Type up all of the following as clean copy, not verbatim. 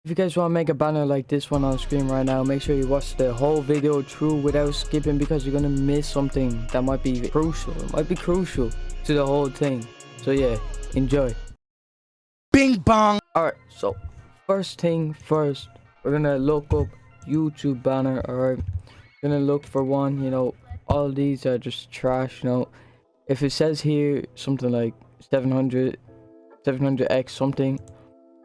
If you guys want to make a banner like this one on screen right now, make sure you watch the whole video through without skipping, because you're gonna miss something that might be crucial. It might be crucial to the whole thing. So yeah, enjoy. Bing bong. Alright, so first thing first, we're gonna look up YouTube banner. Alright, gonna look for one. You know, all these are just trash. You know, if it says here something like 700x something,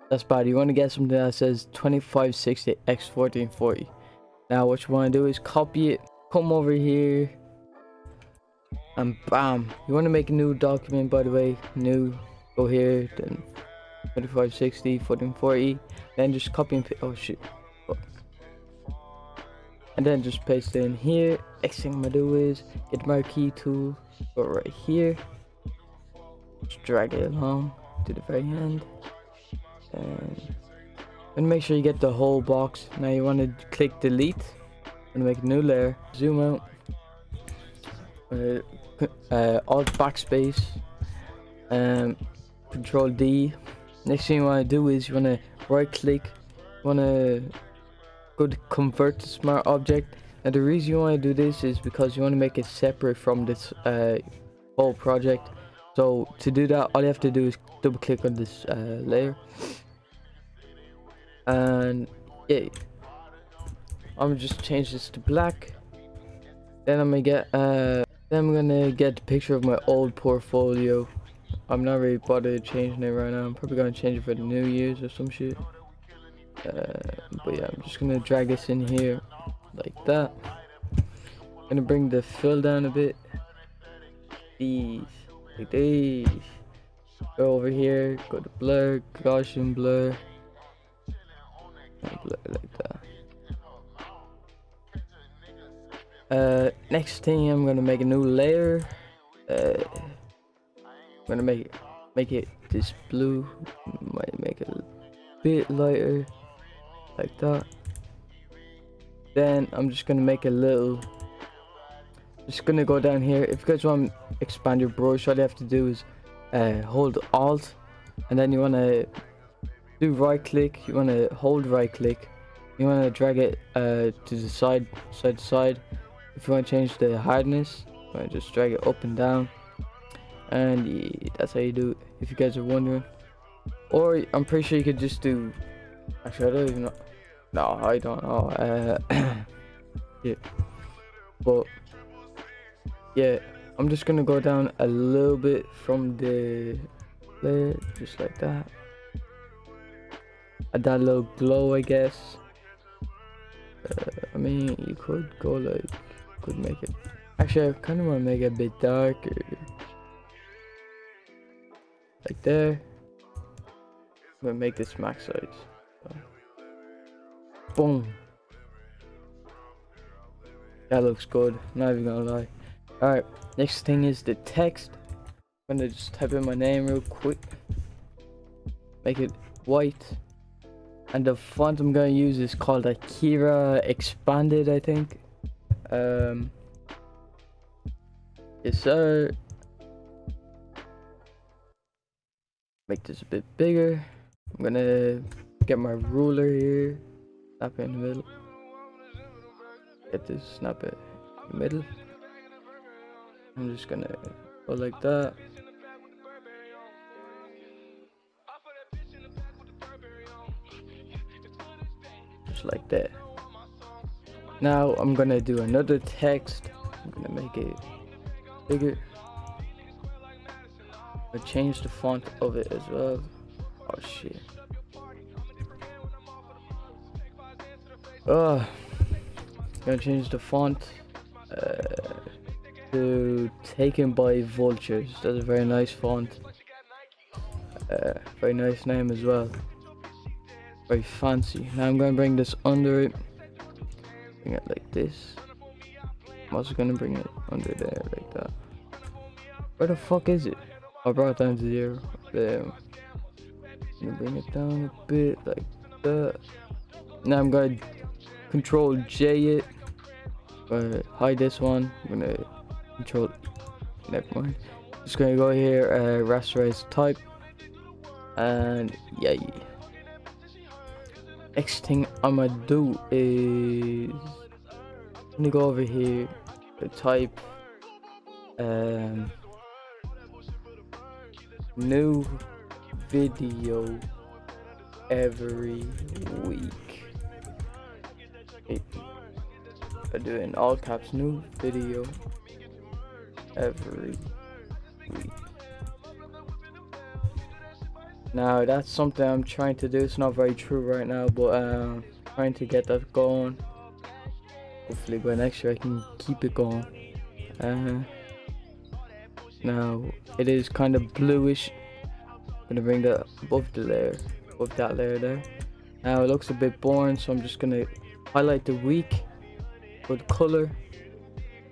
that's bad. You want to get something that says 2560 x 1440. Now what you want to do is copy it, come over here, and bam, you want to make a new document, by the way. New, go here, then 2560 1440, then just copy and paste. Oh shit. And then just paste it in here. Next thing I'm gonna do is get the marquee tool, go right here, just drag it along to the very end, and make sure you get the whole box. Now you want to click delete and make a new layer, zoom out, alt backspace, control D. Next thing you want to do is you want to right click, you want to go to convert to smart object. Now the reason you want to do this is because you want to make it separate from this whole project. So to do that, all you have to do is double click on this layer, and yeah, I'm gonna just change this to black. Then I'm gonna get the picture of my old portfolio. I'm not really bothered changing it right now. I'm probably gonna change it for the New Year's or some shit. But yeah, I'm just gonna drag this in here like that. Gonna bring the fill down a bit. Like these. Go over here, go to blur, Gaussian blur, and blur like that. Next thing, I'm gonna make a new layer. I'm gonna make it this blue. Might make it a bit lighter, like that. Then I'm just gonna make a little. Just gonna go down here. If you guys want to expand your brush, all you have to do is hold Alt, and then you want to do right click. You want to hold right click. You want to drag it to the side to side. If you want to change the hardness, you want to just drag it up and down, and yeah, that's how you do it, if you guys are wondering. Or I'm pretty sure you could just do, actually I don't even know. No, I don't know. Yeah, but yeah, I'm just gonna go down a little bit from the layer, just like that. Add that little glow, I guess. I mean, you could go like, could make it. Actually, I kind of want to make it a bit darker, like there. I'm gonna make this max size. So. Boom. That looks good. Not even gonna lie. Alright, next thing is the text. I'm gonna just type in my name real quick, make it white, and the font I'm gonna use is called Akira Expanded, I think. Yes sir. Make this a bit bigger. I'm gonna get my ruler here, snap it in the middle. Get this, snap it in the middle. I'm just gonna go like that. Just like that. Now I'm gonna do another text. I'm gonna make it bigger. I change the font of it as well. Oh shit. Gonna change the font to Taken by Vultures. That's a very nice font. Very nice name as well. Very fancy. Now I'm gonna bring this under it. Bring it like this. I'm also gonna bring it under there like that. Where the fuck is it? I brought it down to 0. There. I'm gonna bring it down a bit like that. Now I'm gonna Control J it. Hide this one. I'm gonna Control. Never mind. Just gonna go here. Rasterize type. And yeah. Next thing I'm gonna do is I'm gonna go over here to type new video every week. I do it in all caps, new video every week. Now that's something I'm trying to do. It's not very true right now, but trying to get that going. Hopefully by next year I can keep it going. Now it is kind of bluish. I'm gonna bring that above the layer, above that layer there. Now it looks a bit boring, so I'm just gonna highlight the week with color.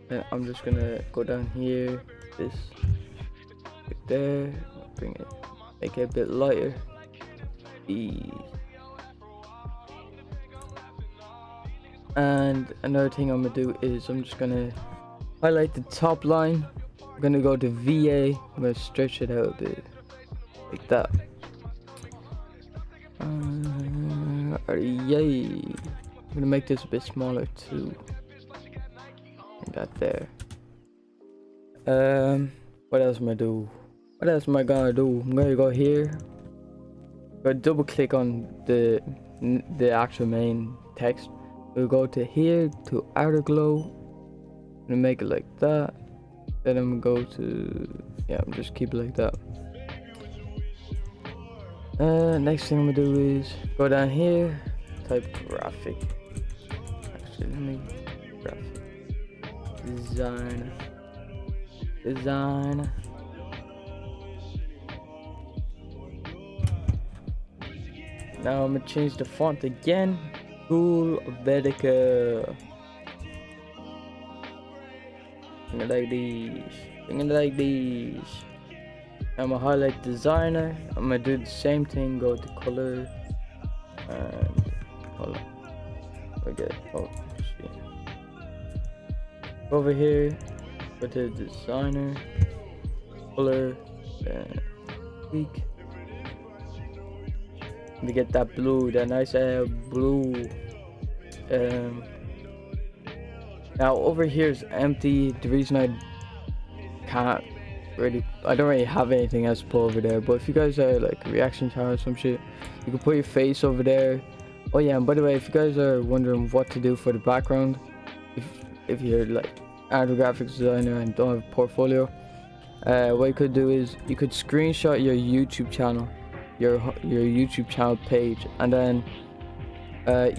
And I'm just gonna go down here, this right there, bring it, make it a bit lighter. And another thing I'm gonna do is I'm just gonna highlight the top line. I'm gonna go to VA. I'm gonna stretch it out a bit, like that. Yay! I'm gonna make this a bit smaller too. Like that there. What else am I do? What else am I gonna do? I'm gonna go here. Go double click on the actual main text. We'll go to here to outer glow. I'm gonna make it like that. Then I'm gonna go to I'm just keep it like that. Next thing I'm gonna do is go down here, type graphic. Actually, let me graphic design. Now I'm gonna change the font again. Cool Vedica. Bring it like these. I'm gonna highlight designer. I'm gonna do the same thing. Go to color and hold on. Forget. Oh, shit. Over here, go to designer, color, and tweak. To get that blue, that nice blue. Now over here is empty. The reason I don't really have anything else to put over there. But if you guys are like a reaction channel or some shit, you can put your face over there. Oh yeah, and by the way, if you guys are wondering what to do for the background, if you're like a graphics designer and don't have a portfolio, what you could do is you could screenshot your YouTube channel. Your YouTube channel page, and then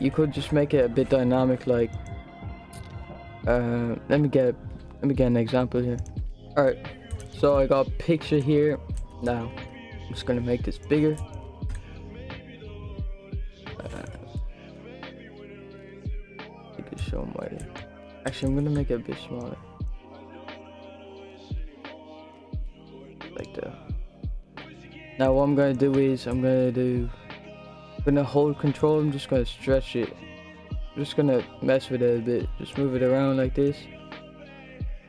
you could just make it a bit dynamic, like let me get an example here. Alright, so I got a picture here. Now I'm just gonna make this bigger. Make it show my actually I'm gonna make it a bit smaller, like that. Now what I'm gonna do is I'm gonna hold control. I'm just gonna stretch it. I'm just gonna mess with it a bit. Just move it around like this.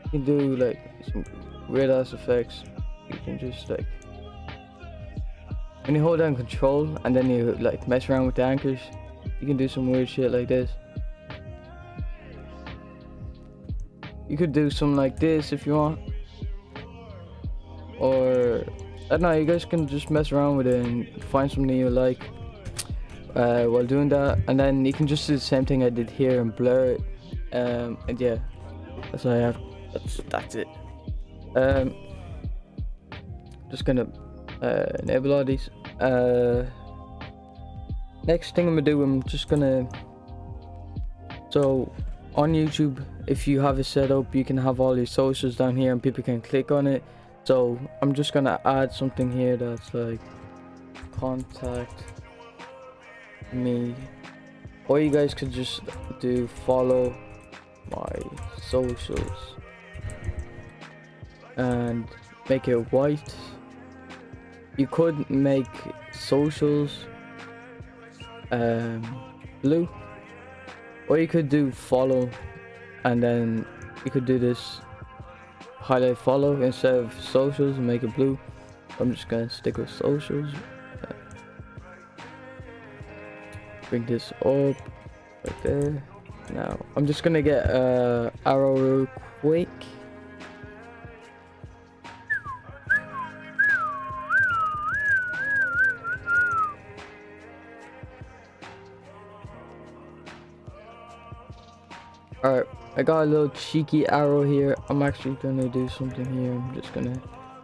You can do like some weird ass effects. You can just like when you hold down control and then you like mess around with the anchors, you can do some weird shit like this. You could do something like this if you want, or I don't know, you guys can just mess around with it and find something you like while doing that, and then you can just do the same thing I did here and blur it, and yeah, that's all I have. That's it. Just gonna enable all these. Next thing I'm gonna do, I'm just gonna, so on YouTube, if you have it set up, you can have all your socials down here and people can click on it. So I'm just gonna add something here that's like contact me, or you guys could just do follow my socials and make it white. You could make socials blue, or you could do follow and then you could do this highlight follow instead of socials and make it blue. I'm just gonna stick with socials. bring this up right there. Now I'm just gonna get arrow real quick. Alright, I got a little cheeky arrow here. I'm actually gonna do something here. I'm just gonna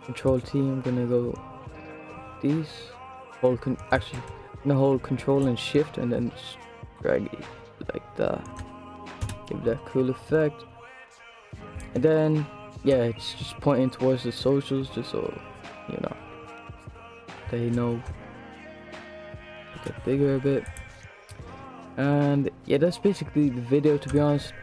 control T. I'm gonna go these. Actually, I'm gonna hold control and shift and then just drag it like that. Give that cool effect. And then, yeah, it's just pointing towards the socials just so, you know, they know. Get bigger a bit. And yeah, that's basically the video, to be honest.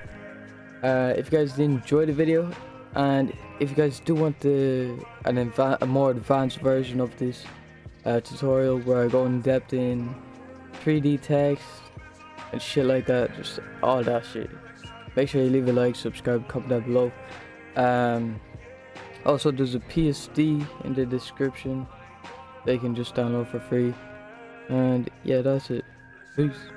If you guys did enjoy the video, and if you guys do want a more advanced version of this tutorial where I go in depth in 3D text and shit like that, just all that shit, make sure you leave a like, subscribe, comment down below. Also, there's a PSD in the description that you can just download for free. And yeah, that's it. Peace.